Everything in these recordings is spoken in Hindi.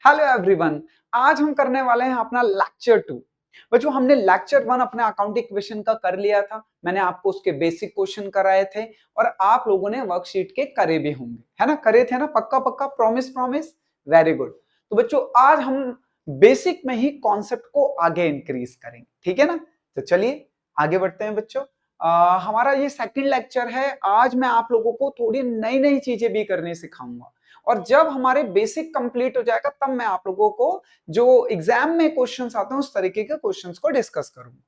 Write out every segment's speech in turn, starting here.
Hello everyone. आज हम करने वाले हैं अपना लेक्चर 2। बच्चों, हमने लेक्चर 1 अपने अकाउंटिंग इक्वेशन का कर लिया था। मैंने आपको उसके बेसिक क्वेश्चन कराए थे और आप लोगों ने वर्कशीट के करे भी होंगे, है ना? करे थे ना? पक्का पक्का, प्रॉमिस प्रॉमिस। Very good. तो बच्चों, आज हम बेसिक में ही कॉन्सेप्ट को आगे इंक्रीज करेंगे, ठीक है ना? तो चलिए आगे बढ़ते हैं बच्चों। हमारा ये सेकंड लेक्चर है। आज मैं आप लोगों को थोड़ी नई नई चीजें भी करने सिखाऊंगा और जब हमारे बेसिक कंप्लीट हो जाएगा तब मैं आप लोगों को जो एग्जाम में क्वेश्चंस आते हैं उस तरीके के क्वेश्चंस को डिस्कस करूंगा।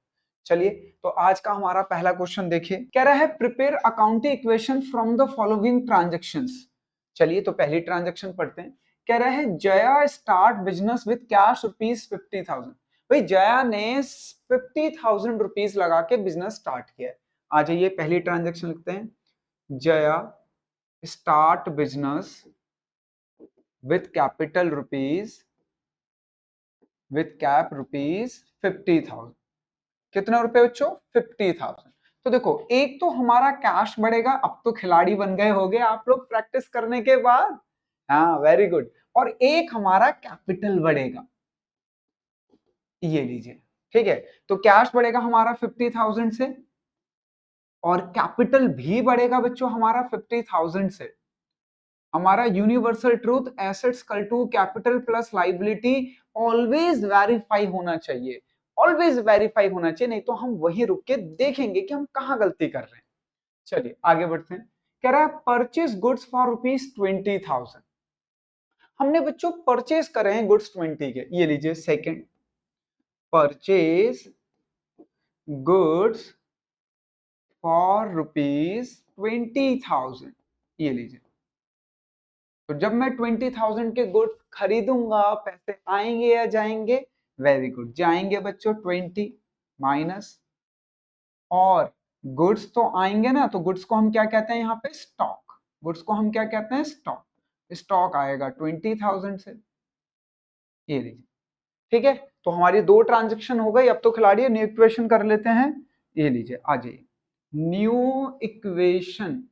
चलिए, तो आज का हमारा पहला क्वेश्चन देखिए। कह रहा है prepare accounting equation from the following transactions. चलिए, तो पहली ट्रांजैक्शन पढ़ते हैं। कह रहा है Jaya start business with cash ₹50,000। भाई, जया ने 50,000 रुपीज लगा के बिजनेस स्टार्ट किया है। आ जाइए, पहली ट्रांजैक्शन लिखते हैं। Jaya start business with capital rupees with cap rupees 50,000। कितना रुपए बच्चों? 50,000। तो देखो, एक तो हमारा कैश बढ़ेगा। अब तो खिलाड़ी बन गए होगे आप लोग प्रैक्टिस करने के बाद। हाँ, वेरी गुड। और एक हमारा कैपिटल बढ़ेगा, ये लीजिए। ठीक है, तो कैश बढ़ेगा हमारा 50,000 से और कैपिटल भी बढ़ेगा बच्चों हमारा 50,000 से। हमारा universal truth, assets equal to capital plus liability always verify होना चाहिए। ऑलवेज वेरीफाई होना चाहिए, नहीं तो हम वहीं रुक के देखेंगे कि हम कहां गलती कर रहे हैं। चलिए आगे बढ़ते हैं। कह रहा है परचेज गुड्स फॉर ₹20,000। हमने बच्चों परचेज करे हैं गुड्स 20 के। ये लीजिए सेकंड, परचेज गुड्स फॉर ₹20,000। ये लीजिए। तो जब मैं 20,000 के गुड्स खरीदूंगा, पैसे आएंगे या जाएंगे? वेरी गुड, जाएंगे बच्चों। 20 माइनस, और गुड्स तो आएंगे ना, तो गुड्स को हम क्या कहते हैं यहाँ पे? स्टॉक। गुड्स को हम क्या कहते हैं? स्टॉक। स्टॉक आएगा 20,000 से। ये लीजिए। ठीक है, तो हमारी दो ट्रांजेक्शन हो गई। अब तो खिलाड़ी न्यू इक्वेशन कर लेते हैं। ये लीजिए, आ जाइए न्यू इक्वेशन।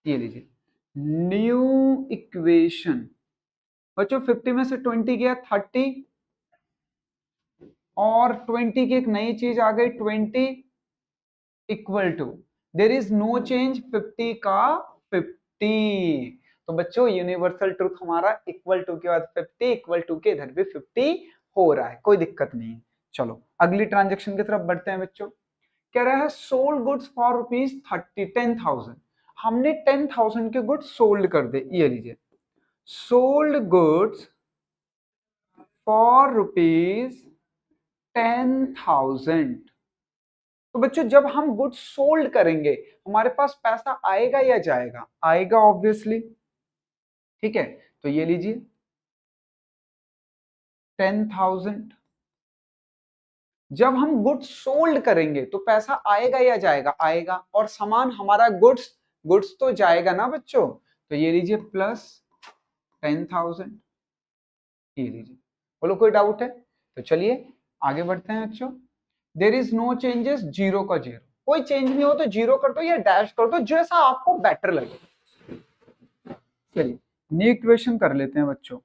ये लीजिए न्यू इक्वेशन। बच्चों 50 में से 20 गया 30, और 20 की एक नई चीज आ गई 20 equal to, there is no change 50 का 50। तो बच्चों यूनिवर्सल ट्रूथ हमारा इक्वल टू के बाद 50, इक्वल टू के इधर भी 50 हो रहा है, कोई दिक्कत नहीं है। चलो अगली ट्रांजेक्शन की तरफ बढ़ते हैं बच्चों। कह रहा है सोल्ड गुड्स फॉर ₹10,000। हमने 10,000 के गुड्स सोल्ड कर दे। ये लीजिए, सोल्ड गुड्स फॉर ₹10,000। तो बच्चों जब हम गुड्स सोल्ड करेंगे हमारे पास पैसा आएगा या जाएगा? आएगा ऑब्वियसली। ठीक है, तो ये लीजिए 10,000। जब हम गुड्स सोल्ड करेंगे तो पैसा आएगा या जाएगा? आएगा। और सामान हमारा गुड्स, गुड्स तो जाएगा ना बच्चों। तो ये लीजिए प्लस 10,000। ये लीजिए। बोलो कोई डाउट है? तो चलिए आगे बढ़ते हैं बच्चों। There is no changes, zero का जीरो। कोई चेंज नहीं हो तो जीरो कर दो या डैश कर दो, जैसा आपको बेटर लगे। चलिए न्यू इक्वेशन कर लेते हैं बच्चों।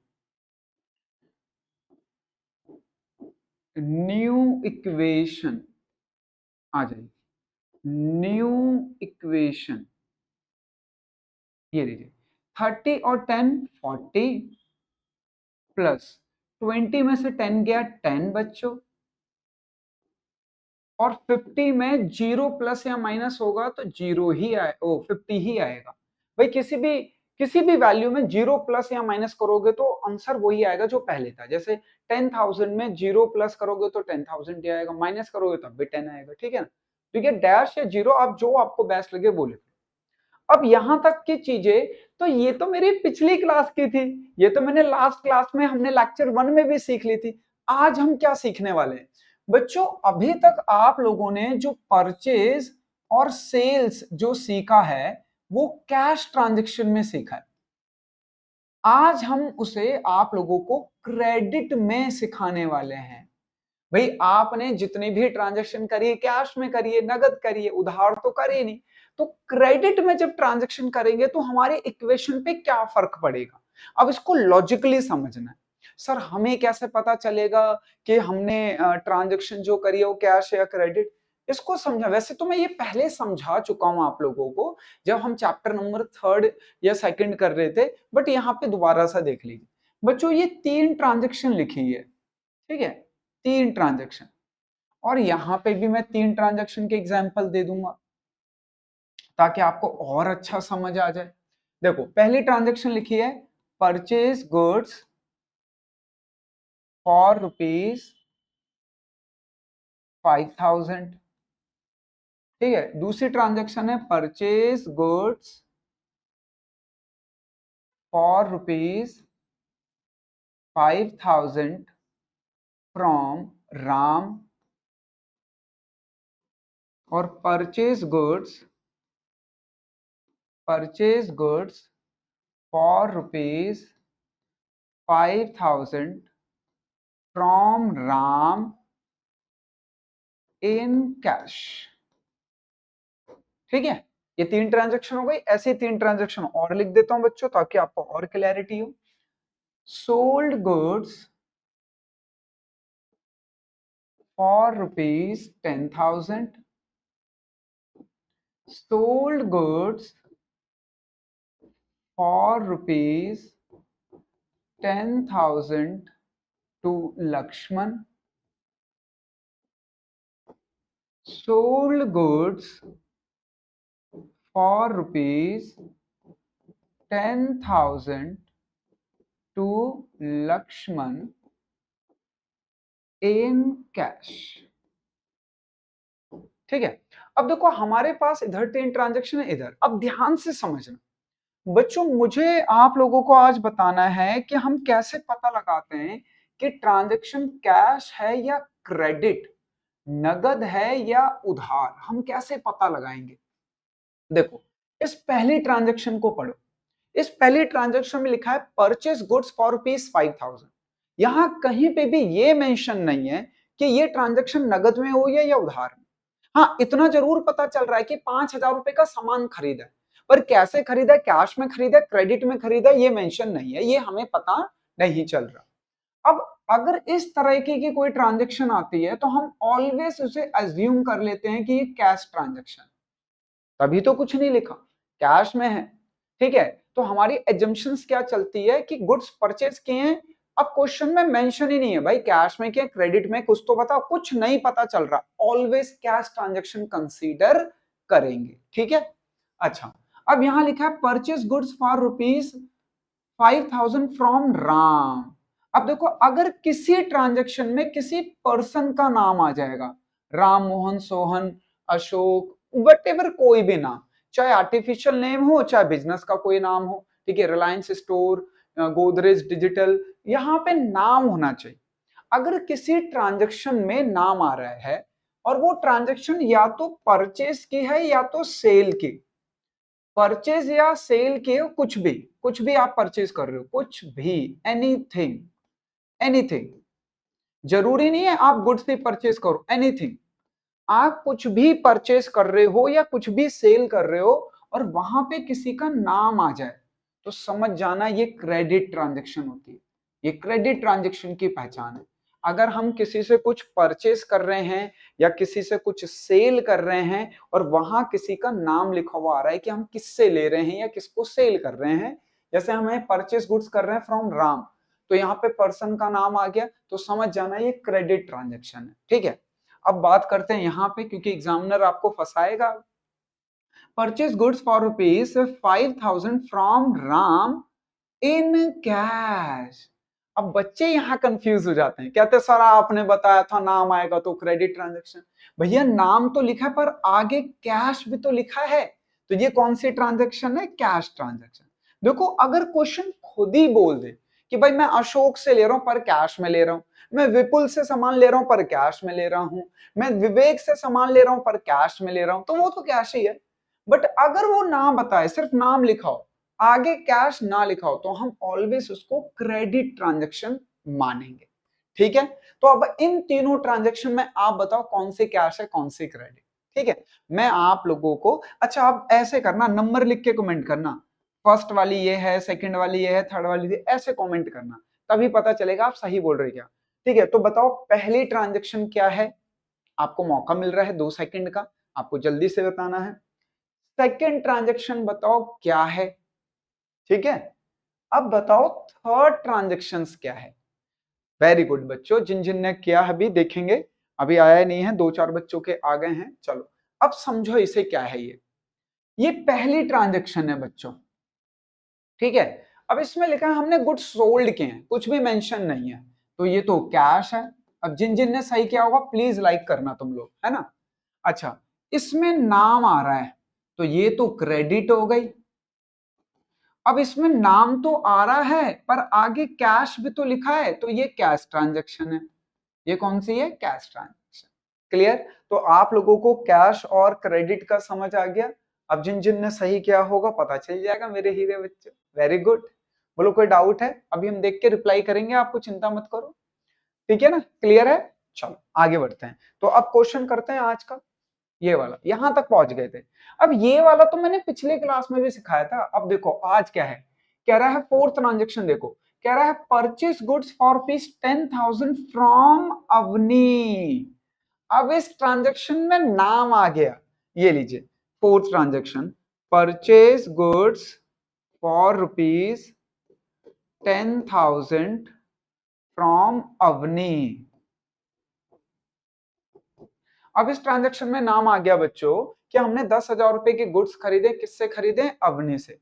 न्यू इक्वेशन आ जाइए। न्यू इक्वेशन, ये लीजिए 30 और 10 40, प्लस 20 में से 10 गया 10 बच्चों, और 50 में जीरो प्लस या माइनस होगा तो जीरो ही आए, 50 ही आएगा। भाई किसी भी वैल्यू में जीरो प्लस या माइनस करोगे तो आंसर वही आएगा जो पहले था। जैसे 10,000 में जीरो प्लस करोगे तो 10,000 ही आएगा, माइनस करोगे तब भी 10 आएगा। ठीक है ना? तो ये डैश या जीरो, आप जो आपको बेस्ट लगे बोले। अब यहां तक की चीजें तो ये तो मेरी पिछली क्लास की थी, ये तो मैंने लास्ट क्लास में, हमने लेक्चर 1 में भी सीख ली थी। आज हम क्या सीखने वाले हैं बच्चों? अभी तक आप लोगों ने जो परचेज और सेल्स जो सीखा है वो कैश ट्रांजैक्शन में सीखा है। आज हम उसे आप लोगों को क्रेडिट में सिखाने वाले हैं। भाई आपने जितनी भी ट्रांजैक्शन करी, कैश में करिए, नगद करिए, उधार तो करिए नहीं, तो क्रेडिट में जब ट्रांजैक्शन करेंगे तो हमारे इक्वेशन पे क्या फर्क पड़ेगा? अब इसको लॉजिकली समझना है। सर हमें कैसे पता चलेगा कि हमने ट्रांजैक्शन जो करी है वो कैश है या क्रेडिट? इसको समझा, वैसे तो मैं ये पहले समझा चुका हूं आप लोगों को जब हम चैप्टर नंबर 3 या 2 कर रहे थे, बट यहाँ पे दोबारा सा देख लीजिए बच्चों, ये 3 ट्रांजैक्शन लिखी है, ठीक है, 3 ट्रांजैक्शन, और यहाँ पे भी मैं 3 ट्रांजैक्शन के एग्जाम्पल दे दूंगा ताकि आपको और अच्छा समझ आ जाए। देखो पहली ट्रांजैक्शन लिखी है परचेज गुड्स फॉर ₹5,000, ठीक है। दूसरी ट्रांजैक्शन है purchase goods for ₹5,000 from Ram, और purchase goods for ₹5,000 from Ram in cash, ठीक है। ये 3 ट्रांजैक्शन हो गई। ऐसे 3 ट्रांजैक्शन और लिख देता हूं बच्चों ताकि आपको और क्लैरिटी हो। Sold goods for ₹10,000, sold goods for ₹10,000 to Lakshman, sold goods for ₹10,000 to Lakshman in cash, ठीक है। अब देखो हमारे पास इधर 3 ट्रांजैक्शन है, इधर। अब ध्यान से समझना बच्चों, मुझे आप लोगों को आज बताना है कि हम कैसे पता लगाते हैं कि ट्रांजैक्शन कैश है या क्रेडिट, नगद है या उधार, हम कैसे पता लगाएंगे। देखो इस पहली ट्रांजैक्शन को पढ़ो। इस पहली ट्रांजैक्शन में लिखा है परचेज गुड्स फॉर ₹5,000। यहां कहीं पे भी ये मेंशन नहीं है कि ये ट्रांजैक्शन नगद में हुई है या उधार में। हाँ इतना जरूर पता चल रहा है कि ₹5,000 का सामान खरीदा है, पर कैसे खरीदा, कैश में खरीदा, क्रेडिट में खरीदा, ये मेंशन नहीं है, ये हमें पता नहीं चल रहा। अब अगर इस तरह की कोई ट्रांजैक्शन आती है तो हम ऑलवेज उसे अज्यूम कर लेते हैं कि ये कैश ट्रांजैक्शन, तभी तो कुछ नहीं लिखा, कैश में है, ठीक है। तो हमारी एजम्पशंस क्या चलती है कि गुड्स परचेज किए हैं। अब क्वेश्चन में मेंशन ही नहीं है भाई कैश में क्या क्रेडिट में, कुछ तो बताओ, कुछ नहीं पता चल रहा, ऑलवेज कैश ट्रांजैक्शन कंसीडर करेंगे, ठीक है। अच्छा अब यहां लिखा है purchase goods for ₹5,000 from Ram. अब देखो अगर किसी ट्रांजैक्शन में किसी पर्सन का नाम आ जाएगा, राम, मोहन, सोहन, अशोक, वटेवर कोई भी नाम, चाहे आर्टिफिशियल नेम हो चाहे बिजनेस का कोई नाम हो, ठीक है, रिलायंस स्टोर, गोदरेज डिजिटल, यहां पे नाम होना चाहिए। अगर किसी ट्रांजैक्शन में नाम आ रहा है और वो ट्रांजैक्शन या तो परचेज की है या तो सेल की, परचेज या सेल के, कुछ भी आप परचेज कर रहे हो, कुछ भी, एनीथिंग, एनीथिंग, जरूरी नहीं है आप गुड्स भी परचेज करो, एनीथिंग, आप कुछ भी परचेज कर रहे हो या कुछ भी सेल कर रहे हो और वहां पे किसी का नाम आ जाए तो समझ जाना ये क्रेडिट ट्रांजैक्शन होती है, ये क्रेडिट ट्रांजैक्शन की पहचान है। अगर हम किसी से कुछ परचेज कर रहे हैं या किसी से कुछ सेल कर रहे हैं और वहां किसी का नाम लिखा हुआ आ रहा है कि हम किससे ले रहे हैं या किसको सेल कर रहे हैं, जैसे हमें परचेज गुड्स कर रहे हैं फ्रॉम राम, तो यहाँ पे पर्सन का नाम आ गया तो समझ जाना ये क्रेडिट ट्रांजैक्शन है, ठीक है। अब बात करते हैं यहाँ पे, क्योंकि एग्जामिनर आपको फंसाएगा। Purchase goods for ₹5,000 from Ram in cash. अब बच्चे यहाँ कंफ्यूज हो जाते हैं, कहते सर आपने बताया था नाम आएगा तो क्रेडिट ट्रांजैक्शन। भैया नाम तो लिखा है पर आगे कैश भी तो लिखा है, तो ये कौन सी ट्रांजैक्शन है, कैश ट्रांजैक्शन। देखो अगर क्वेश्चन खुद ही बोल दे कि भाई मैं अशोक से ले रहा हूं पर कैश में ले रहा हूं, मैं विपुल से सामान ले रहा हूं पर कैश में ले रहा हूं, मैं विवेक से सामान ले रहा हूं पर कैश में ले रहा हूं, तो वो तो कैश ही है। बट अगर वो ना बताए, सिर्फ नाम लिखा हो, आगे कैश ना लिखा हो, तो हम ऑलवेज उसको क्रेडिट ट्रांजैक्शन मानेंगे, ठीक है। तो अब इन तीनों ट्रांजैक्शन में आप बताओ कौन सी कैश है कौन सी क्रेडिट, ठीक है। मैं आप लोगों को, अच्छा आप ऐसे करना, नंबर लिख के कमेंट करना, फर्स्ट वाली ये है, सेकंड वाली ये है, थर्ड वाली ये, ऐसे कमेंट करना, तभी पता चलेगा आप सही बोल रहे क्या। ठीक है, तो बताओ पहली ट्रांजैक्शन क्या है, आपको मौका मिल रहा है 2 सेकंड का, आपको जल्दी से बताना है। सेकंड ट्रांजैक्शन बताओ क्या है, ठीक है। अब बताओ थर्ड ट्रांजैक्शन क्या है। वेरी गुड बच्चों, जिन जिन ने किया अभी देखेंगे, अभी आया नहीं है, 2-4 बच्चों के आ गए हैं। चलो अब समझो इसे क्या है। ये पहली ट्रांजैक्शन है बच्चों, ठीक है। अब इसमें लिखा है हमने गुड्स सोल्ड किए हैं, कुछ भी मेंशन नहीं है, तो ये तो कैश है। अब जिन जिन ने सही किया होगा प्लीज लाइक करना तुम लोग, है ना। अच्छा, इसमें नाम आ रहा है, तो ये तो क्रेडिट हो गई। अब इसमें नाम तो आ रहा है पर आगे कैश भी तो लिखा है, तो ये कैश ट्रांजैक्शन है। ये कौन सी है, कैश ट्रांजैक्शन। क्लियर। तो आप लोगों को कैश और क्रेडिट का समझ आ गया। अब जिन जिन ने सही किया होगा पता चल जाएगा मेरे हीरे बच्चे। Very good. बोलो कोई डाउट है, अभी हम देख के रिप्लाई करेंगे, आपको चिंता मत करो, ठीक है ना, क्लियर है। चलो आगे बढ़ते हैं, तो अब क्वेश्चन करते हैं आज का। ये वाला यहां तक पहुंच गए थे। अब ये वाला तो मैंने पिछले क्लास में भी सिखाया था। अब देखो आज क्या है, कह रहा है फोर्थ ट्रांजेक्शन, देखो कह रहा है purchase goods for rupees 10,000 from Avani. अब इस ट्रांजेक्शन में नाम आ गया, ये लीजिए fourth transaction, purchase goods for rupees 10,000 from Avani. अब इस ट्रांजैक्शन में नाम आ गया बच्चों कि हमने 10,000 रुपए के गुड्स खरीदे, किससे खरीदे, अवनी से।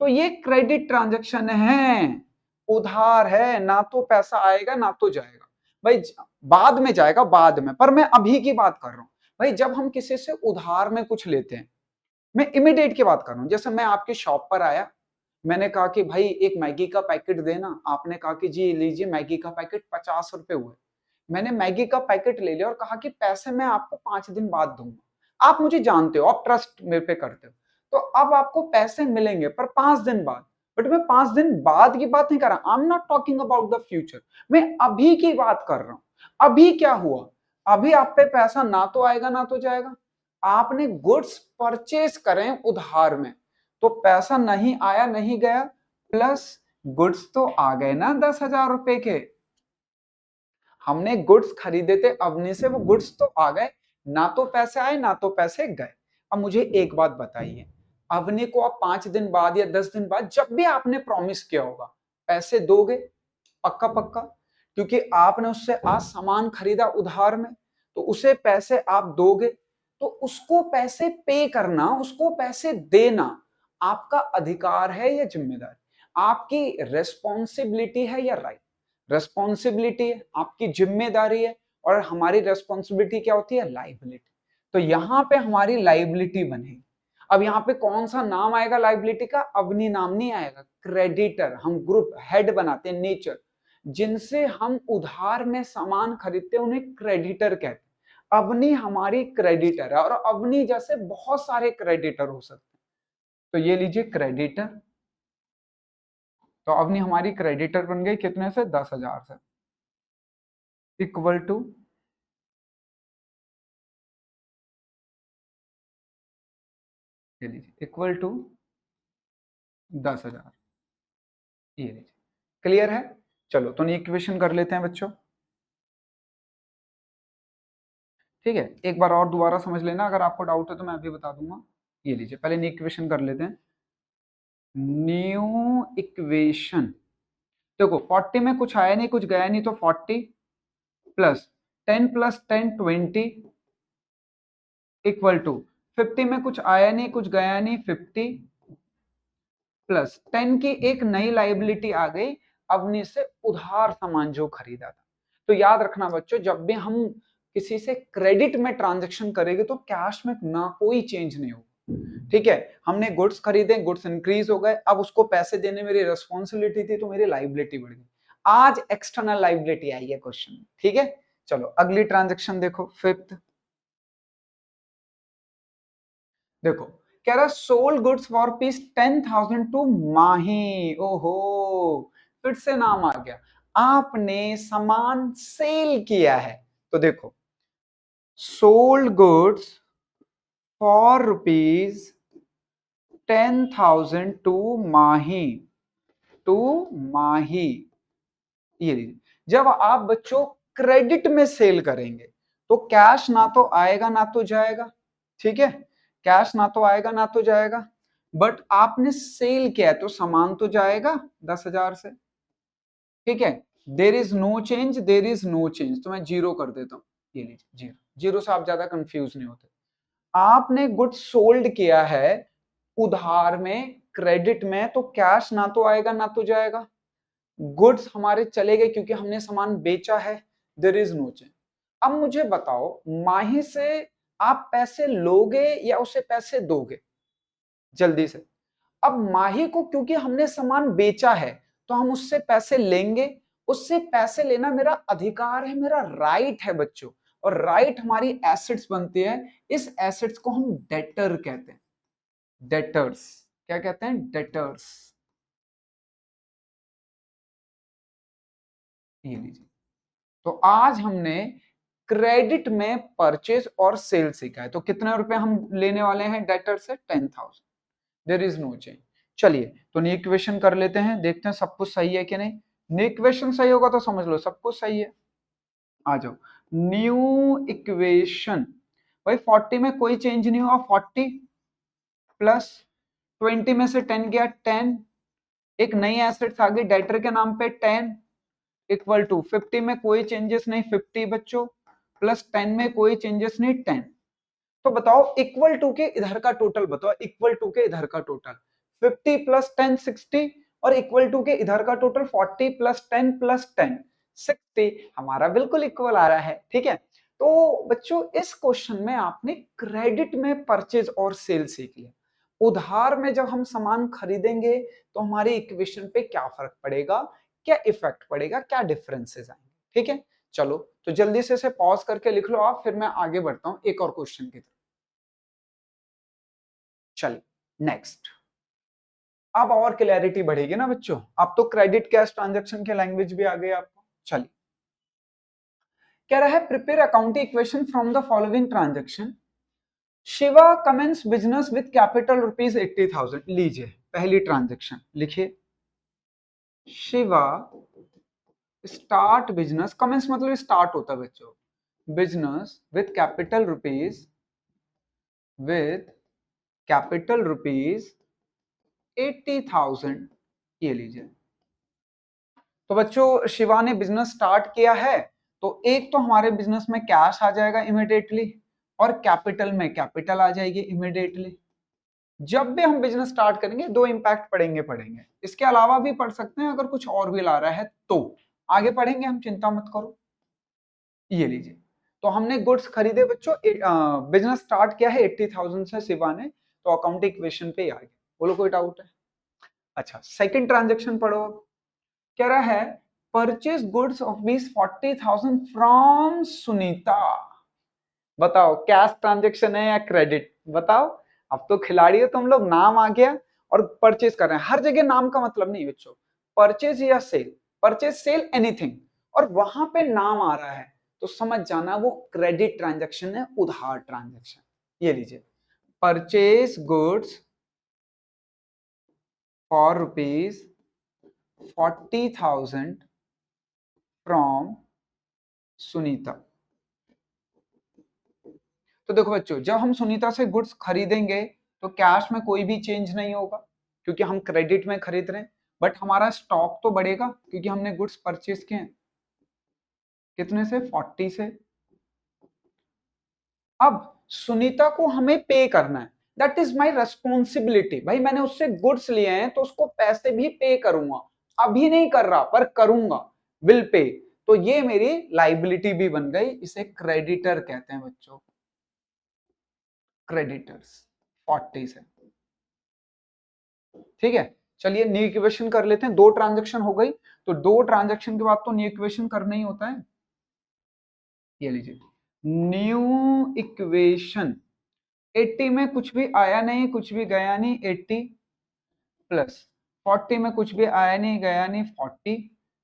तो ये क्रेडिट ट्रांजैक्शन है, उधार है, ना तो पैसा आएगा ना तो जाएगा भाई, बाद में जाएगा बाद में, पर मैं अभी की बात कर रहा हूं भाई। जब हम किसी से उधार में कुछ लेते हैं, मैं इमीडिएट की बात कर रहा हूं। जैसे मैं आपकी शॉप पर आया, मैंने कहा कि भाई एक मैगी का पैकेट देना, आपने कहा कि जी लीजिए मैगी का पैकेट 50 रुपए हुए। मैंने मैगी का पैकेट ले लिया और कहा कि पैसे मैं आपको 5 दिन बाद दूंगा। आप मुझे जानते हो, आप ट्रस्ट मेरे पे करते हो, तो अब आपको पैसे मिलेंगे पर 5 दिन बाद। बट मैं 5 दिन बाद की बात नहीं कर रहा, I am not talking about the future, मैं अभी की बात कर रहा हूं। अभी क्या हुआ, अभी आप पे पैसा ना तो आएगा ना तो जाएगा। आपने गुड्स परचेज करें उधार में, तो पैसा नहीं आया नहीं गया, प्लस गुड्स तो आ गए ना 10,000 रुपए के। हमने गुड्स खरीदे थे अवनी से, वो गुड्स तो आ गए, ना तो पैसे आए ना तो पैसे गए। अब मुझे एक बात बताइए, अवनी को आप 5 दिन बाद या 10 दिन बाद जब भी आपने प्रॉमिस किया होगा पैसे दोगे, पक्का पक्का, क्योंकि आपने उससे आज सामान खरीदा उधार में, तो उसे पैसे आप दोगे, तो उसको पैसे पे करना, उसको पैसे देना आपका अधिकार है या जिम्मेदारी, आपकी रेस्पॉन्सिबिलिटी है या राइट। रेस्पॉन्सिबिलिटी है, आपकी जिम्मेदारी है, और हमारी रेस्पॉन्सिबिलिटी क्या होती है, लाइबिलिटी। तो यहां पे हमारी लाइबिलिटी बनेगी। अब यहाँ पे कौन सा नाम आएगा लाइबिलिटी का, अवनी नाम नहीं आएगा, क्रेडिटर। हम ग्रुप हेड बनाते हैं, नेचर, जिनसे हम उधार में सामान खरीदते हैं उन्हें क्रेडिटर कहते हैं। अवनी हमारी क्रेडिटर है, और अवनी जैसे बहुत सारे क्रेडिटर हो सकते हैं। तो ये लीजिए क्रेडिटर, तो अवनी हमारी क्रेडिटर बन गई, कितने से, 10,000 से, इक्वल टू, ये लीजिए इक्वल टू 10,000, ये लीजिए। क्लियर है। चलो तो इक्वेशन कर लेते हैं बच्चों, ठीक है। एक बार और दोबारा समझ लेना, अगर आपको डाउट है तो मैं अभी बता दूंगा। ये लीजिए पहले इक्वेशन कर लेते हैं। न्यू इक्वेशन, देखो 40 में कुछ आया नहीं कुछ गया नहीं, तो 40 प्लस 10 प्लस 10 20 इक्वल टू 50 में कुछ आया नहीं कुछ गया नहीं 50 प्लस 10 की एक नई लाइबिलिटी आ गई, अवनी से उधार सामान जो खरीदा था। तो याद रखना बच्चों, जब भी हम किसी से क्रेडिट में ट्रांजेक्शन करेंगे तो कैश में ना कोई चेंज नहीं होगा, ठीक है। हमने गुड्स खरीदे, गुड्स इंक्रीज हो गए, अब उसको पैसे देने मेरी रेस्पॉन्सिबिलिटी थी, तो मेरी लाइबिलिटी बढ़ गई। आज एक्सटर्नल लाइबिलिटी आई है क्वेश्चन में, ठीक है। चलो अगली ट्रांजेक्शन देखो, फिफ्थ, देखो कह रहा sold goods for piece 10,000 to Mahi. ओहो, फिर से नाम आ गया, आपने सामान सेल किया है। तो देखो sold goods for rupees 10,000 to Mahi, ये लीजिए। जब आप बच्चों क्रेडिट में सेल करेंगे तो कैश ना तो आएगा ना तो जाएगा, ठीक है, कैश ना तो आएगा ना तो जाएगा, बट आपने सेल किया है तो सामान तो जाएगा 10,000 से, ठीक है। There is no change, there is no change, तो मैं जीरो कर देता हूं, ये लीजिए जीरो, जीरो से आप ज्यादा कंफ्यूज नहीं होते। आपने गुड्स सोल्ड किया है उधार में, क्रेडिट में, तो कैश ना तो आएगा ना तो जाएगा, गुड्स हमारे चले गए क्योंकि हमने सामान बेचा है, देयर इज नो चेंज। अब मुझे बताओ माही से आप पैसे लोगे या उसे पैसे दोगे, जल्दी से। अब माही को क्योंकि हमने सामान बेचा है तो हम उससे पैसे लेंगे, उससे पैसे लेना मेरा अधिकार है, मेरा राइट है बच्चों, और राइट हमारी एसेट्स बनती है, इस एसेट्स को हम डेटर कहते हैं, डेटर्स, क्या कहते हैं, डेटर्स, ये लीजिए। तो आज हमने क्रेडिट में परचेज और सेल सीखा है, तो कितने रुपए हम लेने वाले हैं डेटर से, 10,000, देयर इज नो चेंज। चलिए तो न्यू इक्वेशन कर लेते हैं, देखते हैं सब कुछ सही है कि नहीं। न्यू इक्वेशन सही होगा तो समझ लो सब कुछ सही है। आ जाओ न्यू इक्वेशन, भाई 40 में कोई चेंज नहीं हुआ, 40 प्लस 20 में से 10 गया 10, एक नई एसेट्स आ गई डेटर के नाम पे 10, इक्वल टू 50 में कोई चेंजेस नहीं 50 बच्चों, प्लस 10 में कोई चेंजेस नहीं 10। तो बताओ इक्वल टू के इधर का टोटल बताओ, इक्वल टू के इधर का टोटल 50 प्लस 10 60, और इक्वल टू के इधर का टोटल 40 प्लस 10 प्लस 10 60, हमारा बिल्कुल इक्वल आ रहा है, ठीक है। तो बच्चों इस क्वेश्चन में आपने क्रेडिट में परचेज और सेल सीख लिया, उधार में जब हम सामान खरीदेंगे तो हमारी इक्वेशन पे क्या फर्क पड़ेगा, क्या इफेक्ट पड़ेगा, क्या डिफरेंसेस आएंगे, ठीक है। चलो तो जल्दी से इसे पॉज करके लिख लो आप, फिर मैं आगे बढ़ता हूं एक और क्वेश्चन की तरफ। चलिए नेक्स्ट, अब और क्लैरिटी बढ़ेगी ना बच्चों, अब तो क्रेडिट कैश ट्रांजैक्शन की लैंग्वेज भी आ गई आपको। चलिए कह रहा है prepare accounting equation from the following transaction, Shiva commence business with capital rupees 80,000, लीजिए पहली ट्रांजैक्शन लिखिए, शिवा स्टार्ट बिजनेस, कमेंस मतलब स्टार्ट होता है बच्चों, business with capital rupees, with capital rupees 80,000, ये लीजिए। तो बच्चों शिवा ने बिजनेस स्टार्ट किया है, तो एक तो हमारे बिजनेस में कैश आ जाएगा इमिडिएटली, और कैपिटल में कैपिटल आ जाएगी इमिडिएटली। जब भी हम बिजनेस स्टार्ट करेंगे दो इंपैक्ट पड़ेंगे, इसके अलावा भी पढ़ सकते हैं अगर कुछ और भी ला रहा है तो, आगे पढ़ेंगे हम, चिंता मत करो। ये लीजिए, तो हमने गुड्स खरीदे बच्चों, बिजनेस स्टार्ट किया है 80,000 से शिवा ने, तो अकाउंटिंग इक्वेशन पे आ गए, बोलो कोई डाउट है। अच्छा सेकंड ट्रांजेक्शन पढ़ो, कह रहा है परचेज गुड्स ऑफ मीस 40,000 फ्रॉम सुनीता, बताओ कैश ट्रांजेक्शन है या क्रेडिट, बताओ। अब तो खिलाड़ी हो तुम लोग, नाम आ गया और परचेज कर रहे हैं, हर जगह नाम का मतलब नहीं बच्चों, परचेज या सेल, परचेज सेल एनीथिंग, और वहां पे नाम आ रहा है तो समझ जाना वो क्रेडिट ट्रांजेक्शन है, उधार ट्रांजेक्शन। ये लीजिए purchase goods for rupees 40,000 from Sunita. तो देखो बच्चों जब हम सुनीता से गुड्स खरीदेंगे तो कैश में कोई भी चेंज नहीं होगा क्योंकि हम क्रेडिट में खरीद रहे हैं, बट हमारा स्टॉक तो बढ़ेगा क्योंकि हमने गुड्स परचेज किए हैं, कितने से, 40 से। अब सुनीता को हमें पे करना है, दैट इज माई रेस्पॉन्सिबिलिटी, भाई मैंने उससे गुड्स लिए हैं तो उसको पैसे भी पे करूंगा, अभी नहीं कर रहा पर करूंगा, विल पे, तो ये मेरी लाइबिलिटी भी बन गई, इसे क्रेडिटर कहते हैं बच्चों, क्रेडिटर्स 40 से, ठीक है। चलिए न्यू इक्वेशन कर लेते हैं, दो ट्रांजैक्शन हो गई, तो दो ट्रांजैक्शन के बाद तो न्यू इक्वेशन करना ही होता है। ये लीजिए न्यू इक्वेशन, 80 में कुछ भी आया नहीं कुछ भी गया नहीं 80, प्लस 40 में कुछ भी आया नहीं गया नहीं 40,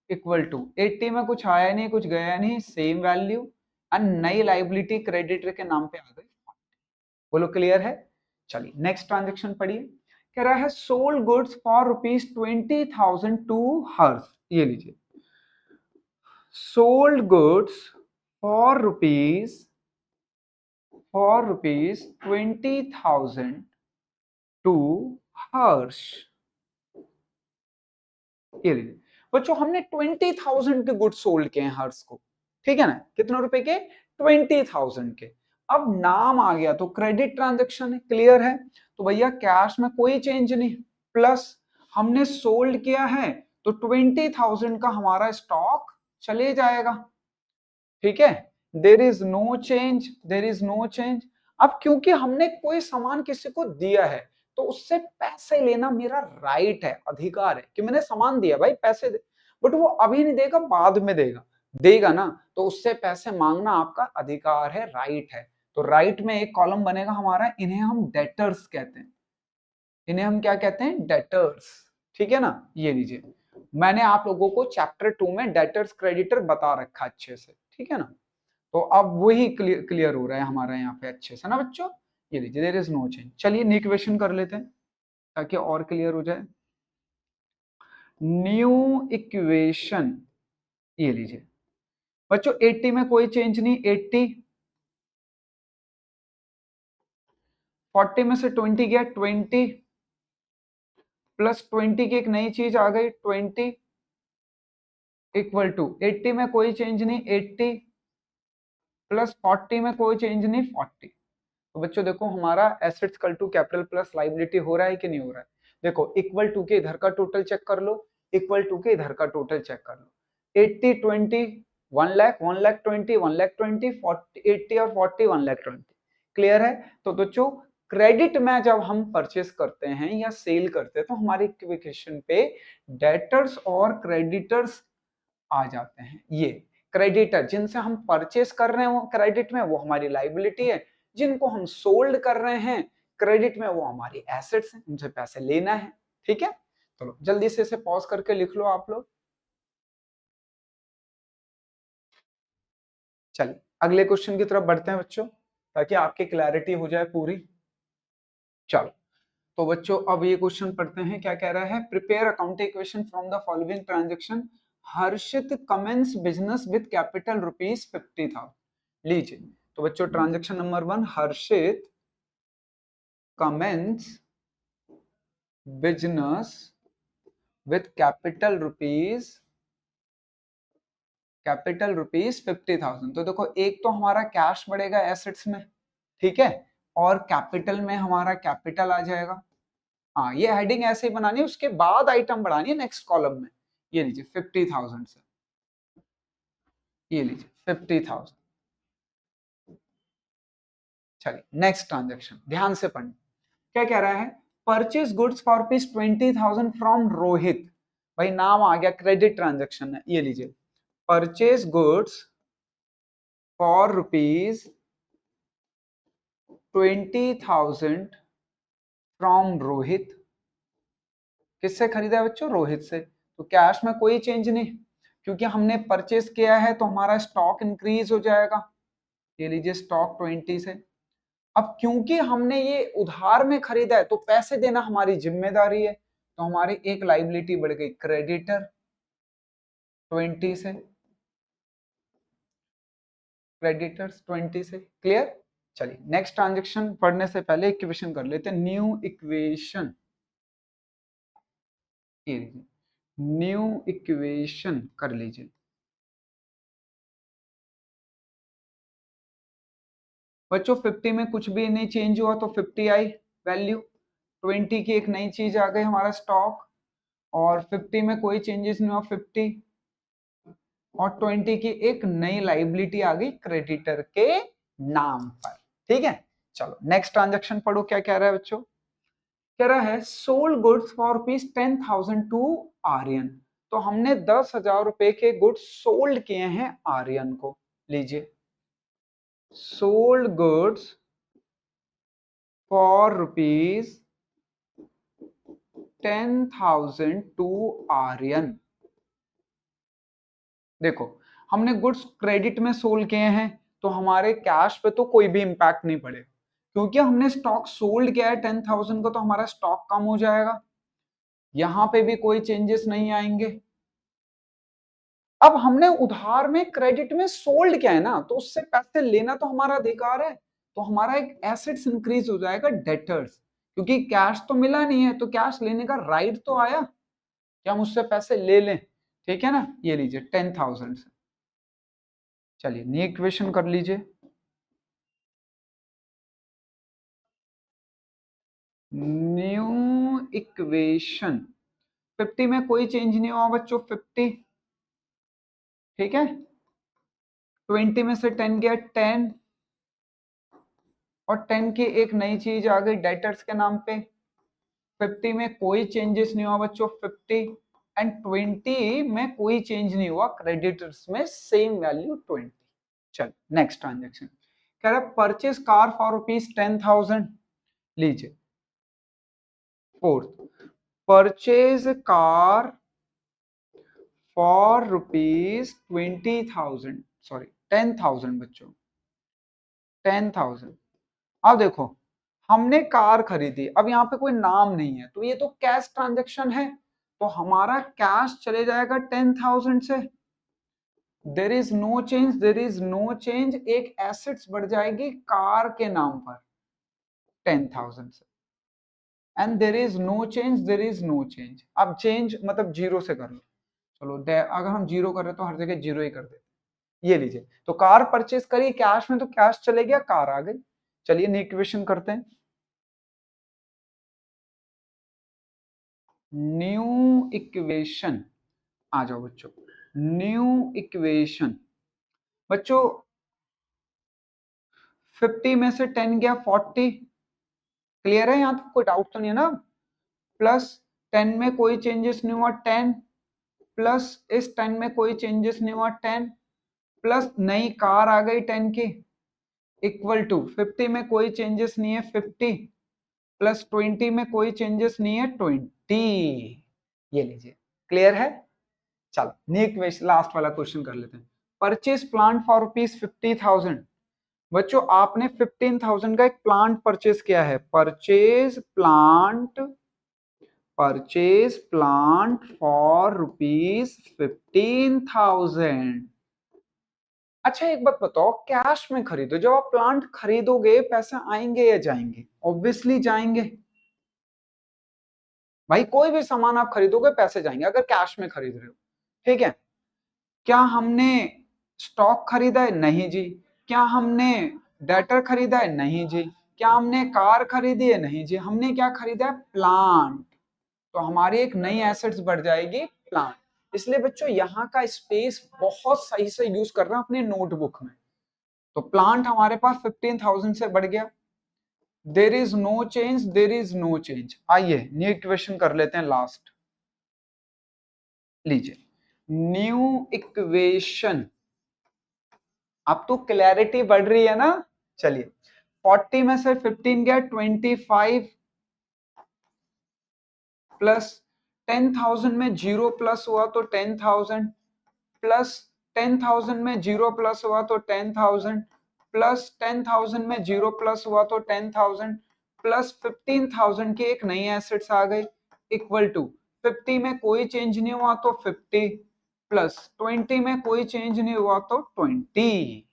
इक्वल टू 80 में कुछ आया नहीं कुछ गया नहीं सेम वैल्यू, एंड नई लाइबिलिटी क्रेडिटर के नाम पे आ गई। बोलो क्लियर है। चलिए नेक्स्ट ट्रांजेक्शन पढ़िए, कह रहा है सोल्ड गुड्स फॉर ₹20,000 टू हर्ष, ये लीजिए, सोल्ड गुड्स फॉर ₹20,000 टू हर्ष, ये लीजिए बच्चों, हमने 20,000 के गुड्स सोल्ड किए हैं हर्ष को, ठीक है ना, कितने रुपए के, 20,000 के। अब नाम आ गया तो क्रेडिट ट्रांजेक्शन है, क्लियर है, तो भैया कैश में कोई चेंज नहीं, प्लस हमने सोल्ड किया है तो 20,000 का हमारा स्टॉक चले जाएगा, ठीक है, there is no change, there is no change. अब क्योंकि हमने कोई सामान किसी को दिया है तो उससे पैसे लेना मेरा राइट है, अधिकार है, कि मैंने सामान दिया भाई पैसे दे, बट वो अभी नहीं देगा, बाद में देगा, देगा ना, तो उससे पैसे मांगना आपका अधिकार है, राइट है। तो राइट में एक कॉलम बनेगा हमारा, इन्हें हम डेटर्स कहते हैं, इन्हें हम क्या कहते हैं, डेटर्स, ठीक है ना। ये लीजिए, मैंने आप लोगों को चैप्टर 2 में डेटर्स क्रेडिटर बता रखा अच्छे से, ठीक है ना, तो अब वही क्लियर हो रहा है हमारा यहाँ पे अच्छे से ना बच्चों। ये लीजिए, देयर इज नो चेंज। चलिए न्यू इक्वेशन कर लेते हैं ताकि और क्लियर हो जाए। न्यू इक्वेशन, ये लीजिए बच्चों, 80 में कोई चेंज नहीं, 80, 40 में से 20 गया, 20 प्लस 20 की एक नई चीज आ गई, 20 इक्वल टू 80 में कोई चेंज नहीं, 80 प्लस 40 में कोई चेंज नहीं, 40। तो बच्चों देखो, हमारा assets equal to capital plus liability हो रहा है कि नहीं हो रहा है। देखो, इक्वल टू के इधर का टोटल चेक कर लो, इक्वल टू के इधर का टोटल चेक कर लो, 80 20 1 लाख, 1 लाख 20, 1 लाख 20, 40 80 और 40 1 लाख 20, क्लियर है। तो बच्चों क्रेडिट में जब हम परचेस करते हैं या सेल करते हैं तो हमारे इक्वेशन पे डेटर्स और क्रेडिटर्स आ जाते हैं। ये क्रेडिटर जिनसे हम परचेस कर रहे हैं वो क्रेडिट में, वो हमारी लाइबिलिटी है, जिनको हम सोल्ड कर रहे हैं क्रेडिट में, वो हमारी एसेट्स हैं, उनसे पैसे लेना है, ठीक है। चलो जल्दी से इसे पॉज करके लिख लो आप लोग। चलिए अगले क्वेश्चन की तरफ बढ़ते हैं बच्चों, ताकि आपकी क्लैरिटी हो जाए पूरी। चलो तो बच्चों अब ये क्वेश्चन पढ़ते हैं, क्या कह रहा है, prepare accounting equation from the following transaction. Harshit commence business with capital ₹50,000। लीजिए, तो बच्चों transaction number 1, Harshit commence business with capital rupees 50,000। तो देखो, एक तो हमारा कैश बढ़ेगा एसेट्स में, ठीक है, और कैपिटल में हमारा कैपिटल आ जाएगा। हाँ, ये हेडिंग ऐसे ही बनानी है, उसके बाद आइटम बढ़ानी है नेक्स्ट कॉलम में। ये लीजिए 50,000 से, ये लीजिए 50,000। चलिए नेक्स्ट ट्रांजेक्शन ध्यान से पढ़ना, क्या कह रहा है, purchase goods for ₹20,000 from Rohit. भाई नाम आ गया, क्रेडिट ट्रांजेक्शन है, ये लीजिए, purchase goods for ₹20,000 from Rohit. किससे खरीदा है बच्चों, रोहित से। तो कैश में कोई चेंज नहीं, क्योंकि हमने परचेस किया है तो हमारा स्टॉक इंक्रीज हो जाएगा, ये लीजिए स्टॉक 20 से। अब क्योंकि हमने ये उधार में खरीदा है तो पैसे देना हमारी जिम्मेदारी है, तो हमारी एक लाइबिलिटी बढ़ गई, क्रेडिटर 20 से, क्रेडिटर्स 20 से, क्लियर। चलिए नेक्स्ट ट्रांजेक्शन पढ़ने से पहले इक्वेशन कर लेते हैं, न्यू इक्वेशन, न्यू इक्वेशन कर लीजिए। बच्चों 50 में कुछ भी नहीं चेंज हुआ तो 50 आई वैल्यू, 20 की एक नई चीज आ गई हमारा स्टॉक, और 50 में कोई चेंजेस नहीं हुआ 50, और 20 की एक नई लाइबिलिटी आ गई क्रेडिटर के नाम पर, ठीक है। चलो नेक्स्ट ट्रांजेक्शन पढ़ो, क्या कह रहा है बच्चों, कह रहा है sold goods for ₹10,000 to Aryan. तो हमने 10,000 रुपए के गुड्स सोल्ड किए हैं आर्यन को, लीजिए, sold goods for ₹10,000 to Aryan. देखो, हमने गुड्स क्रेडिट में सोल्ड किए हैं तो हमारे कैश पे तो कोई भी इंपैक्ट नहीं पड़े, क्योंकि हमने स्टॉक सोल्ड किया है 10,000 का, तो हमारा स्टॉक कम हो जाएगा, यहां पे भी कोई चेंजेस नहीं आएंगे। अब हमने उधार में क्रेडिट में सोल्ड किया है ना, तो उससे पैसे लेना तो हमारा अधिकार है, तो हमारा एक एसेट्स इंक्रीज हो जाएगा डेटर्स, क्योंकि कैश तो मिला नहीं है, तो कैश लेने का राइट तो आया कि हम उससे पैसे ले लें, ठीक है ना। ये लीजिए 10,000 से। चलिए न्यू इक्वेशन कर लीजिए। न्यू इक्वेशन 50 में कोई चेंज नहीं हुआ बच्चों, 50, ठीक है। 20 में से 10 गया 10, और 10 की एक नई चीज आ गई डेटर्स के नाम पे। 50 में कोई चेंजेस नहीं हुआ बच्चों, 50 एंड 20 में कोई चेंज नहीं हुआ, क्रेडिटर्स में सेम वैल्यू 20। चल नेक्स्ट ट्रांजेक्शन कह रहा है परचेज कार फॉर ₹10,000। लीजिए fourth, purchase car for ₹20,000, sorry 10,000 बच्चों, 10,000। अब देखो हमने कार खरीदी, अब यहाँ पे कोई नाम नहीं है, तो ये तो कैश ट्रांजेक्शन है, तो हमारा कैश चले जाएगा 10,000 से। There is no change, there is no change, एक एसेट्स बढ़ जाएगी कार के नाम पर 10,000 से, and there is no change, there is no change. अब चेंज मतलब जीरो से कर लो, चलो अगर हम जीरो कर रहे तो हर जगह जीरो ही कर देते। ये लीजिए, तो कार परचेज करी कैश में, तो कैश चले गया, कार आ गई। चलिए न्यू इक्वेशन करते हैं। न्यू इक्वेशन आ जाओ बच्चों, न्यू इक्वेशन बच्चों 50 में से 10 गया 40, क्लियर है, यहाँ तो कोई डाउट तो नहीं है ना। प्लस 10 में कोई चेंजेस नहीं हुआ 10, प्लस इस 10 में कोई चेंजेस नहीं हुआ 10, प्लस नई कार आ गई 10 की, इक्वल टू 50 में कोई चेंजेस नहीं है 50, प्लस 20 में कोई चेंजेस नहीं है 20। ये लीजिए, क्लियर है। चलो नेक्स्ट लास्ट वाला क्वेश्चन कर लेते हैं। Purchase plant for ₹50,000। बच्चों आपने 15,000 का एक प्लांट परचेज किया है, परचेज प्लांट फॉर ₹15,000। अच्छा एक बात बताओ, कैश में खरीदो, जब आप प्लांट खरीदोगे पैसे आएंगे या जाएंगे? ऑब्वियसली जाएंगे भाई, कोई भी सामान आप खरीदोगे पैसे जाएंगे अगर कैश में खरीद रहे हो, ठीक है। क्या हमने स्टॉक खरीदा है? नहीं जी। क्या हमने डेटर खरीदा है? नहीं जी। क्या हमने कार खरीदी है? नहीं जी। हमने क्या खरीदा है? प्लांट। तो हमारी एक नई एसेट्स बढ़ जाएगी, प्लांट। इसलिए बच्चों यहाँ का स्पेस बहुत सही से यूज कर रहे हैं अपने नोटबुक में। तो प्लांट हमारे पास 15,000 से बढ़ गया, there is no change, there is no change. आइए न्यू इक्वेशन कर लेते हैं लास्ट। लीजिए न्यू इक्वेशन, अब तो क्लैरिटी बढ़ रही है ना। चलिए 40 में से 15 गया 25, प्लस 10,000 में जीरो प्लस हुआ तो 10,000, प्लस 10,000 में जीरो प्लस हुआ तो 10,000, प्लस 10,000 में जीरो प्लस हुआ तो 10,000, प्लस 15,000 की एक नई एसेट्स आ गई, इक्वल टू 50 में कोई चेंज नहीं हुआ तो 50, प्लस 20 में कोई चेंज नहीं हुआ तो 20।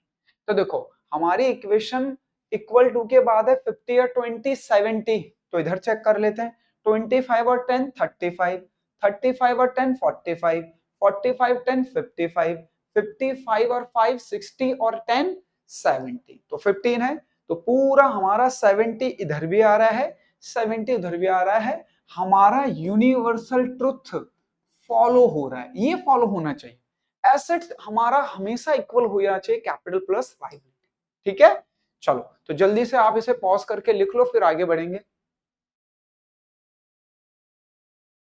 तो देखो हमारी इक्वेशन इक्वल टू के बाद है 50 और 20 70, तो इधर चेक कर लेते हैं। 25 और 10 35, 35 और 10 45, 45 10 55, 55 और 5 60 और 10 70, तो 15 है, तो पूरा हमारा 70 इधर भी आ रहा है, 70 इधर भी आ रहा है। हमारा यूनिवर्सल ट्रुथ फॉलो हो रहा है, ये फॉलो होना चाहिए। एसेट्स हमारा हमेशा इक्वल हो जाना चाहिए कैपिटल प्लस लायबिलिटी, ठीक है। चलो तो जल्दी से आप इसे पॉज करके लिख लो, फिर आगे बढ़ेंगे।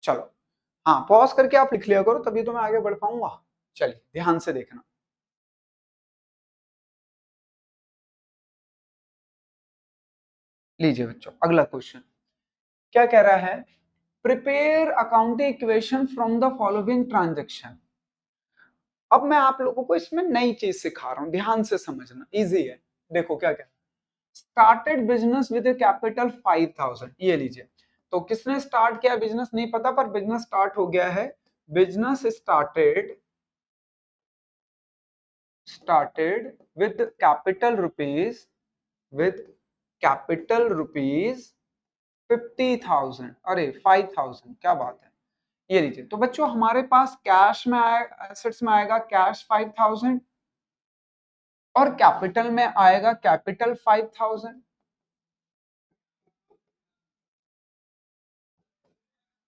चलो हाँ पॉज करके आप लिख लिया करो, तभी तो मैं आगे बढ़ पाऊंगा। चलिए ध्यान से देखना। लीजिए बच्चों अगला क्वेश्चन क्या कह रहा है, prepare accounting equation from the following transaction. अब मैं आप लोगों को इसमें नई चीज सिखा रहा हूं, ध्यान से समझना, इजी है। देखो क्या कहना है, स्टार्टेड बिजनेस विद कैपिटल 5000, ये लीजिए। तो किसने स्टार्ट किया बिजनेस नहीं पता, पर बिजनेस स्टार्ट हो गया है। Business started with capital rupees, with capital rupees 50,000, अरे 5,000, क्या बात है। ये लीजिए, तो बच्चों हमारे पास कैश में आएगा, एसेट्स में आएगा कैश 5,000 और कैपिटल में आएगा कैपिटल 5,000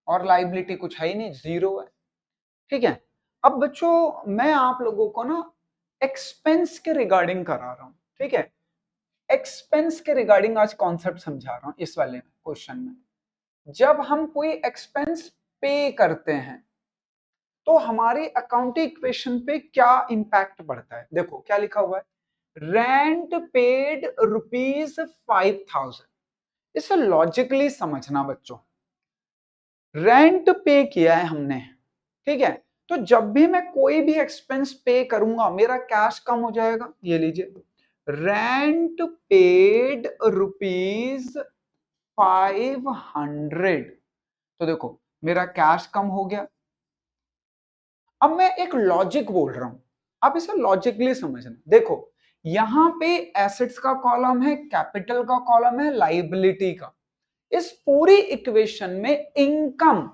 और लाइबिलिटी कुछ है ही नहीं, जीरो है। ठीक है, अब बच्चों मैं आप लोगों को ना एक्सपेंस के रिगार्डिंग करा रहा हूं। ठीक है, एक्सपेंस के रिगार्डिंग आज कॉन्सेप्ट समझा रहा हूं इस वाले क्वेश्चन में। जब हम कोई एक्सपेंस पे करते हैं तो हमारी अकाउंटिंग इक्वेशन पे क्या इंपैक्ट पड़ता है। देखो क्या लिखा हुआ है, रेंट पेड ₹5,000। इसे लॉजिकली समझना बच्चों, रेंट पे किया है हमने, ठीक है, तो जब भी मैं कोई भी एक्सपेंस पे करूंगा मेरा कैश कम हो जाएगा। ये लीजिए, रेंट पेड ₹500, तो देखो मेरा कैश कम हो गया। अब मैं एक लॉजिक बोल रहा हूं, आप इसे लॉजिकली समझना। देखो यहां पे एसेट्स का कॉलम है, कैपिटल का कॉलम है, लाइबिलिटी का। इस पूरी इक्वेशन में इनकम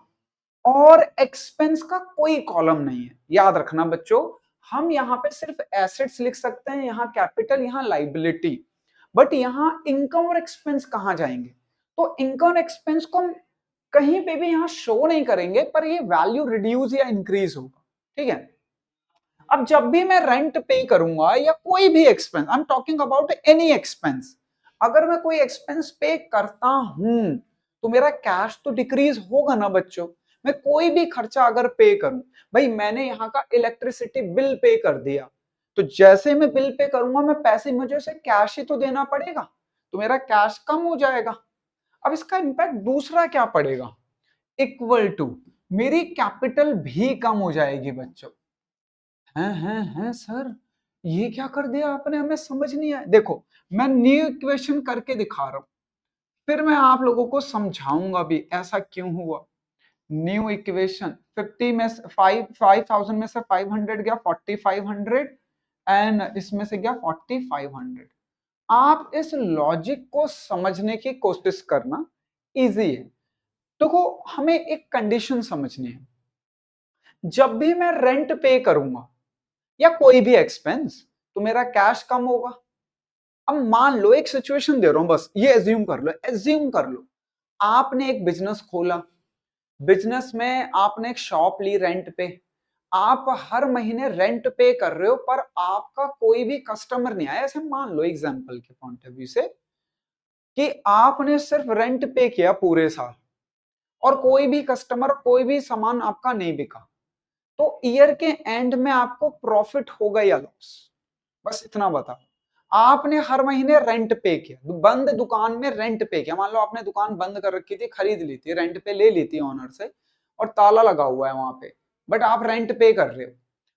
और एक्सपेंस का कोई कॉलम नहीं है। याद रखना बच्चों, हम यहां पे सिर्फ एसेट्स लिख सकते हैं, यहां कैपिटल, यहां लाइबिलिटी, बट यहां इनकम और एक्सपेंस कहां जाएंगे। तो इनकम और एक्सपेंस को हम कहीं पे भी यहां शो नहीं करेंगे, पर ये वैल्यू रिड्यूस या इंक्रीज होगा। ठीक है, अब जब भी मैं रेंट पे करूंगा या कोई भी expense, I am talking about any expense, अगर मैं कोई एक्सपेंस पे करता हूं तो मेरा कैश तो डिक्रीज होगा ना बच्चों। मैं कोई भी खर्चा अगर पे करूं, भाई मैंने यहाँ का इलेक्ट्रिसिटी बिल पे कर दिया, तो जैसे मैं बिल पे करूंगा मैं पैसे, मुझे उसे कैश ही तो देना पड़ेगा, तो मेरा कैश कम हो जाएगा। अब इसका इंपैक्ट दूसरा क्या पड़ेगा, इक्वल टू मेरी कैपिटल भी कम हो जाएगी बच्चों। हैं सर, ये क्या कर दिया आपने, हमें समझ नहीं आया। देखो मैं न्यू इक्वेशन करके दिखा रहा हूं, फिर मैं आप लोगों को समझाऊंगा भी ऐसा क्यों हुआ। न्यू इक्वेशन 50 में 5,000 में से 500 गया 4,500 एंड इसमें से गया 4,500। आप इस लॉजिक को समझने की कोशिश करना, इजी है। देखो हमें एक कंडीशन समझनी है, जब भी मैं रेंट पे करूंगा या कोई भी एक्सपेंस तो मेरा कैश कम होगा। अब मान लो एक सिचुएशन दे रहा हूं, बस ये एज्यूम कर लो आपने एक बिजनेस खोला, बिजनेस में आपने एक शॉप ली रेंट पे, आप हर महीने रेंट पे कर रहे हो, पर आपका कोई भी कस्टमर नहीं आया। ऐसे मान लो एग्जांपल के पॉइंट ऑफ व्यू से कि आपने सिर्फ रेंट पे किया पूरे साल और कोई भी कस्टमर, कोई भी सामान आपका नहीं बिका, तो ईयर के एंड में आपको प्रॉफिट होगा या लॉस, बस इतना बताओ। आपने हर महीने रेंट पे किया, बंद दुकान में रेंट पे किया, मान लो आपने दुकान बंद कर रखी थी, खरीद ली थी, रेंट पे ले ली थी ऑनर से और ताला लगा हुआ है वहां पे, बट आप रेंट पे कर रहे हो,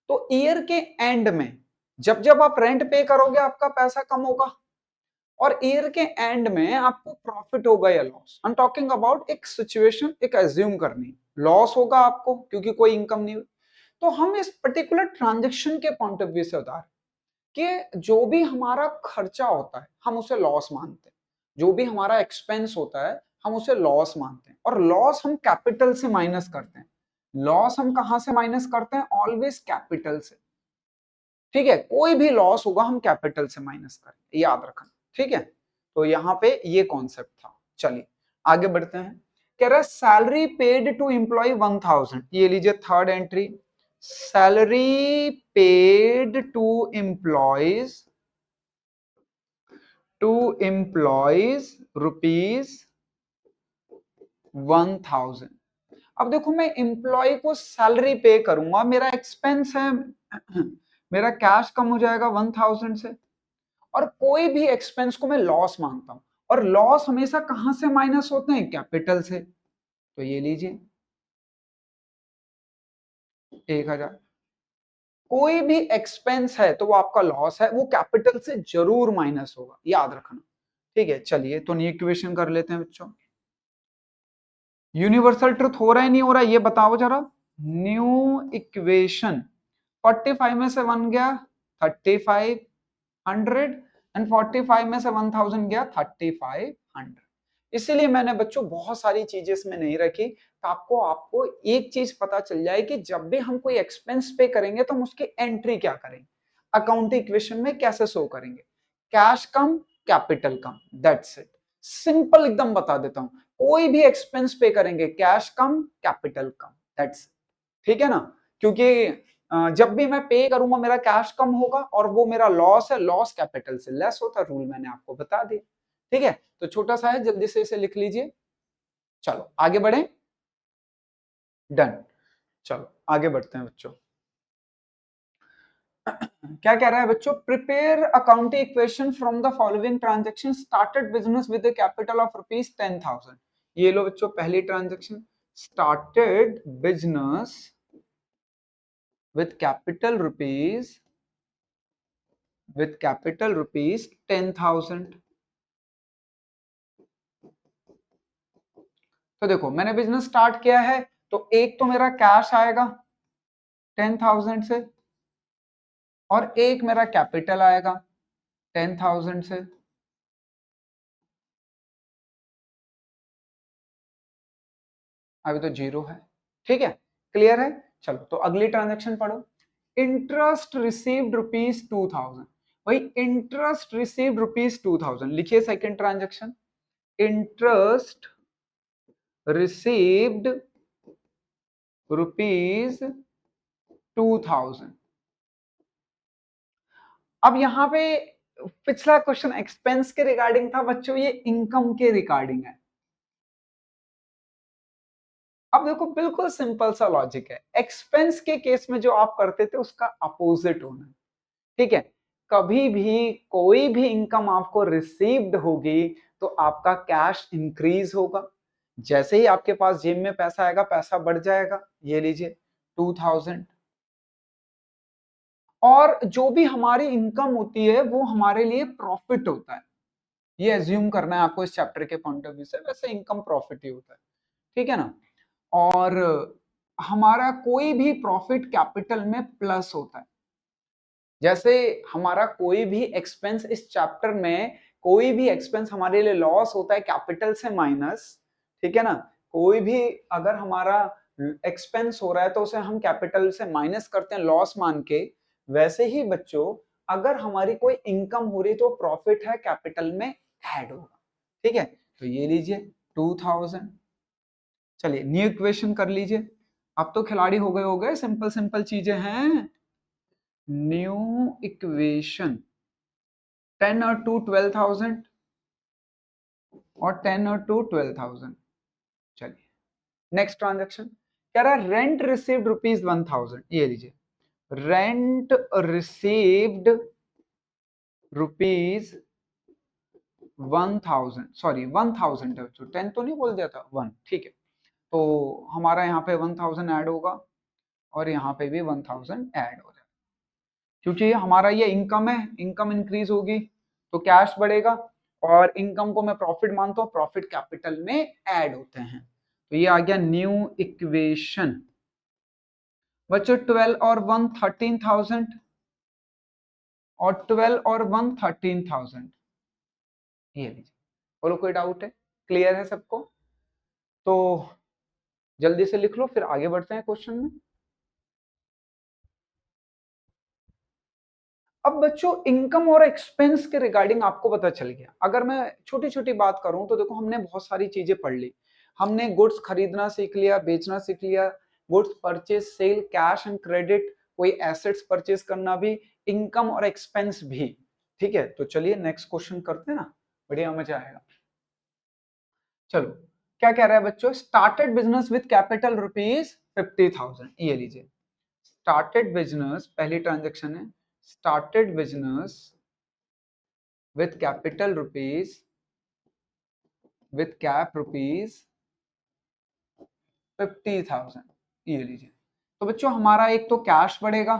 तो ईयर के एंड में जब जब आप रेंट पे करोगे आपका पैसा कम होगा और ईयर के एंड में आपको प्रॉफिट होगा या loss. I am talking about एक सिचुएशन, एक एज्यूम करनी, लॉस होगा आपको क्योंकि कोई इनकम नहीं हुई। तो हम इस पर्टिकुलर ट्रांजेक्शन के पॉइंट ऑफ व्यू से बता रहे कि जो भी हमारा खर्चा होता है हम उसे लॉस मानते हैं, जो भी हमारा एक्सपेंस होता है हम उसे लॉस मानते हैं, और लॉस हम कैपिटल से माइनस करते हैं। लॉस हम कहां से माइनस करते हैं, ऑलवेज कैपिटल से। ठीक है, कोई भी लॉस होगा हम कैपिटल से माइनस करें, याद रखना। ठीक है, तो यहाँ पे ये कॉन्सेप्ट था। चलिए आगे बढ़ते हैं। कह रहा है सैलरी पेड टू एम्प्लॉय 1,000, ये लीजिए third entry, salary paid to employees ₹1,000। अब देखो मैं एम्प्लॉय को सैलरी पे करूंगा, मेरा एक्सपेंस है, मेरा कैश कम हो जाएगा 1,000 से, और कोई भी एक्सपेंस को मैं लॉस मानता हूं, और लॉस हमेशा कहां से माइनस होते हैं, कैपिटल से। तो ये लीजिए 1,000, कोई भी एक्सपेंस है तो वो आपका लॉस है, वो कैपिटल से जरूर माइनस होगा, याद रखना। ठीक है, चलिए तो न्यू इक्वेशन कर लेते हैं बच्चों। यूनिवर्सल ट्रुथ हो रहा है नहीं हो रहा है ये बताओ जरा। न्यू इक्वेशन 45 में से 1 गया 3500 एंड 45 में से 1000 गया 3500। इसीलिए मैंने बच्चों बहुत सारी चीजें इसमें नहीं रखी, तो आपको आपको एक चीज पता चल जाए कि जब भी हम कोई एक्सपेंस पे करेंगे तो हम उसकी एंट्री क्या करेंगे, अकाउंटिंग इक्वेशन में कैसे शो करेंगे। Cash come capital come, that's it. Simple एकदम बता देता हूं, कोई भी एक्सपेंस पे करेंगे cash come capital come, that's it. ठीक है ना, क्योंकि जब भी मैं पे करूंगा मेरा कैश कम होगा और वो मेरा लॉस है, लॉस कैपिटल से लेस होता, रूल मैंने आपको बता दिया। ठीक है, तो छोटा सा है, जल्दी से इसे लिख लीजिए। चलो आगे बढ़े, डन। चलो आगे बढ़ते हैं बच्चों। क्या कह रहा है बच्चों, prepare accounting equation from the following transaction, started business with the capital of ₹10,000। ये लो बच्चों पहली transaction, started business with capital rupees 10,000। तो देखो मैंने बिजनेस स्टार्ट किया है, तो एक तो मेरा कैश आएगा 10,000 से और एक मेरा कैपिटल आएगा 10,000 से। अभी तो जीरो है, ठीक है, क्लियर है। चलो तो अगली ट्रांजेक्शन पढ़ो, इंटरेस्ट रिसीव्ड ₹2,000। भाई इंटरेस्ट रिसीव्ड ₹2,000 लिखिए सेकंड ट्रांजेक्शन, इंटरेस्ट रिसीव्ड ₹2,000। अब यहाँ पे पिछला क्वेश्चन एक्सपेंस के रिगार्डिंग था बच्चों, ये इनकम के रिगार्डिंग है। अब देखो बिल्कुल सिंपल सा लॉजिक है, एक्सपेंस के केस में जो आप करते थे उसका अपोजिट होना है। ठीक है, कभी भी कोई भी इनकम आपको रिसीव्ड होगी तो आपका कैश इंक्रीज होगा, जैसे ही आपके पास जेब में पैसा आएगा पैसा बढ़ जाएगा। ये लीजिए 2,000। और जो भी हमारी इनकम होती है वो हमारे लिए प्रॉफिट होता है, ये एज्यूम करना है आपको इस चैप्टर के पॉइंट ऑफ व्यू से, वैसे इनकम प्रॉफिट ही होता है। ठीक है ना, और हमारा कोई भी प्रॉफिट कैपिटल में प्लस होता है, जैसे हमारा कोई भी एक्सपेंस इस चैप्टर में, कोई भी एक्सपेंस हमारे लिए लॉस होता है कैपिटल से माइनस। ठीक है ना, कोई भी अगर हमारा एक्सपेंस हो रहा है तो उसे हम कैपिटल से माइनस करते हैं लॉस मान के। वैसे ही बच्चों अगर हमारी कोई इनकम हो रही तो प्रॉफिट है कैपिटल में ऐड होगा। ठीक है, तो ये लीजिए 2,000। चलिए न्यू इक्वेशन कर लीजिए, अब तो खिलाड़ी हो गए, सिंपल सिंपल चीजें हैं। न्यू इक्वेशन 10 और 2 12,000 और 10 और 2 12,000। चलिए नेक्स्ट ट्रांजेक्शन, कह रहा है रेंट रिसीव्ड ₹1,000। ये लीजिए रेंट रिसीव्ड ₹1,000, सॉरी 1,000 है बच्चों, 10 तो नहीं बोल दिया था, 1। ठीक है, तो हमारा यहाँ पे 1,000 ऐड होगा और यहाँ पे भी 1,000 ऐड हो जाएगा, क्योंकि हमारा ये इनकम है, इनकम इंक्रीज होगी तो कैश बढ़ेगा, और इनकम को मैं प्रॉफिट मानता हूँ, प्रॉफिट कैपिटल में ऐड होते हैं। तो ये आ गया न्यू इक्वेशन। बच्चों 12 और 1 13,000 और 12 और 1 13,000। ये लीजिए, बोलो कोई डाउट है, क्लियर है सबको? तो जल्दी से लिख लो फिर आगे बढ़ते हैं क्वेश्चन में। अब बच्चों इनकम और एक्सपेंस के रिगार्डिंग आपको पता चल गया। अगर मैं छोटी छोटी बात करूं तो देखो हमने बहुत सारी चीजें पढ़ ली, हमने गुड्स खरीदना सीख लिया, बेचना सीख लिया, goods purchase sale, cash and credit, कोई एसेट्स परचेज करना भी, इनकम और एक्सपेंस भी। ठीक है, तो चलिए नेक्स्ट क्वेश्चन करते हैं ना, बढ़िया मजा आएगा। चलो क्या कह रहा है बच्चों, स्टार्टेड बिजनेस विद कैपिटल ₹50,000। ये लीजिए स्टार्टेड बिजनेस, पहली ट्रांजेक्शन है, started business with capital rupees with cap ₹50,000। ये लीजिए, तो बच्चों हमारा एक तो कैश बढ़ेगा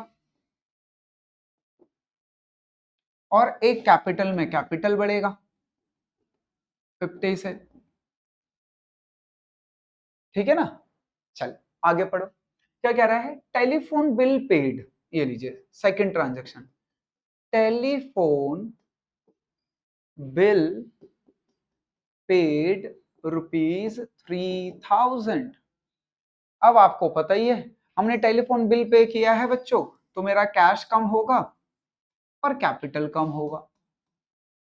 और एक कैपिटल में कैपिटल बढ़ेगा। 50 से, ठीक है ना। चल आगे पढ़ो, क्या कह रहा है, टेलीफोन बिल पेड, ये लीजिए second transaction, telephone bill paid ₹3000। अब आपको पता ही है, हमने टेलीफोन बिल पे किया है बच्चों, तो मेरा कैश कम होगा और कैपिटल कम होगा,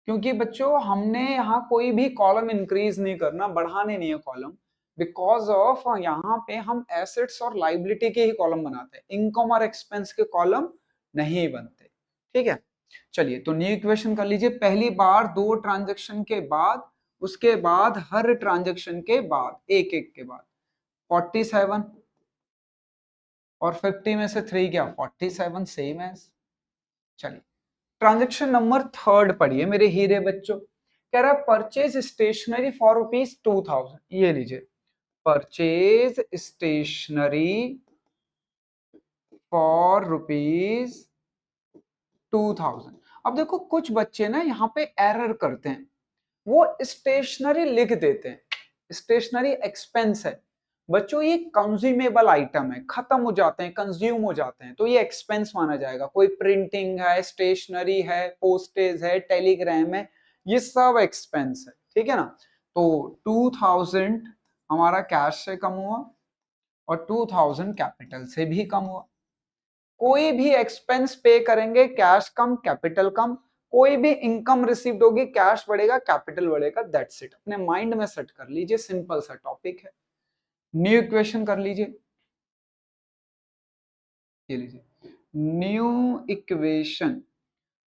क्योंकि बच्चों हमने यहाँ कोई भी कॉलम इंक्रीज नहीं करना, बढ़ाने नहीं है कॉलम, बिकॉज ऑफ यहाँ पे हम एसेट्स और लाइबिलिटी के ही कॉलम बनाते हैं, इनकम और एक्सपेंस के कॉलम नहीं बनते, ठीक है। चलिए तो न्यू इक्वेशन कर लीजिए, पहली बार 2 ट्रांजेक्शन के बाद, उसके बाद हर ट्रांजेक्शन के बाद, एक एक के बाद 47 और 50 में से 3 क्या, 47, सेम एज। चलिए ट्रांजेक्शन नंबर थर्ड पढ़िए मेरे हीरे बच्चों, कह रहा है परचेज स्टेशनरी फॉर ₹2000, ये लीजिए, परचेज स्टेशनरी फॉर ₹2000। अब देखो कुछ बच्चे ना यहाँ पे एरर करते हैं, वो स्टेशनरी लिख देते हैं, स्टेशनरी एक्सपेंस है बच्चों, ये कंज्यूमेबल आइटम है, खत्म हो जाते हैं, कंज्यूम हो जाते हैं, तो ये एक्सपेंस माना जाएगा। कोई प्रिंटिंग है, स्टेशनरी है, पोस्टेज है, टेलीग्राम है, ये सब एक्सपेंस है, ठीक है ना। तो 2000 हमारा कैश से कम हुआ और 2000 कैपिटल से भी कम हुआ। कोई भी एक्सपेंस पे करेंगे, कैश कम कैपिटल कम, कोई भी इनकम रिसीव्ड होगी, कैश बढ़ेगा कैपिटल बढ़ेगा, दैट्स इट। अपने माइंड में सेट कर लीजिए, सिंपल सा टॉपिक है। न्यू इक्वेशन कर लीजिए, ये लीजिए न्यू इक्वेशन,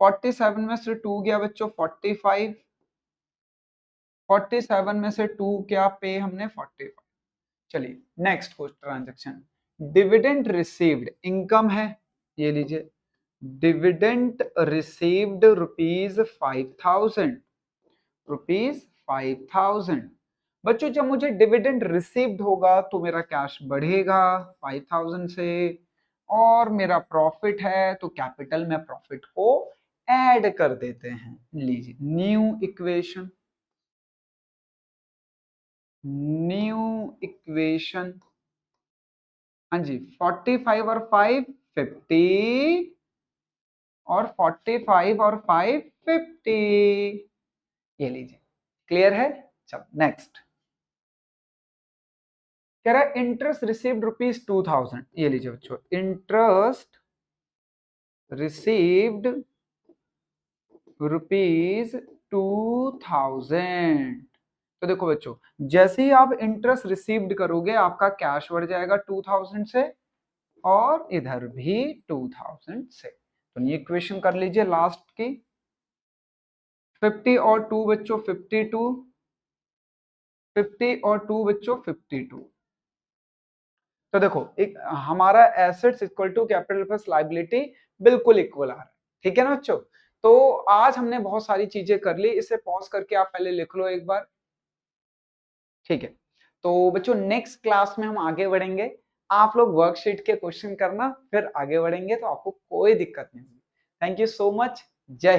47 में से 2 गया बच्चों 45, 47 में से 2 क्या पे हमने 45। चलिए नेक्स्ट कुछ ट्रांजेक्शन, डिविडेंड रिसीव्ड, इनकम है, ये लीजिए डिविडेंड रिसीव्ड ₹5000, ₹5000। बच्चों जब मुझे डिविडेंड रिसीव्ड होगा तो मेरा कैश बढ़ेगा 5000 से, और मेरा प्रॉफिट है तो कैपिटल में प्रॉफिट को ऐड कर देते हैं। लीजिए न्यू इक्वेशन, न्यू इक्वेशन, हाँ जी 45 और 5 50, और 45 और 5 50, ये लीजिए क्लियर है। चलो नेक्स्ट, कह रहा है इंटरेस्ट रिसीव्ड ₹2000, ये लीजिए बच्चों इंटरेस्ट रिसीव्ड ₹2000। तो देखो बच्चों, जैसे ही आप इंटरेस्ट रिसीव्ड करोगे आपका कैश बढ़ जाएगा 2000 से, और इधर भी 2000 से। तो ये इक्वेशन कर लीजिए लास्ट की, 50 और 2 बच्चों 52, 50 और 2 बच्चों 52। तो देखो एक हमारा assets equal to capital plus liability बिल्कुल इक्वल आ रहा है, ठीक है ना बच्चों। तो आज हमने बहुत सारी चीजें कर ली, इसे पॉज करके आप पहले लिख लो एक बार, ठीक है। तो बच्चों नेक्स्ट क्लास में हम आगे बढ़ेंगे, आप लोग वर्कशीट के क्वेश्चन करना, फिर आगे बढ़ेंगे, तो आपको कोई दिक्कत नहीं होगी। थैंक यू सो मच, जय हिंद।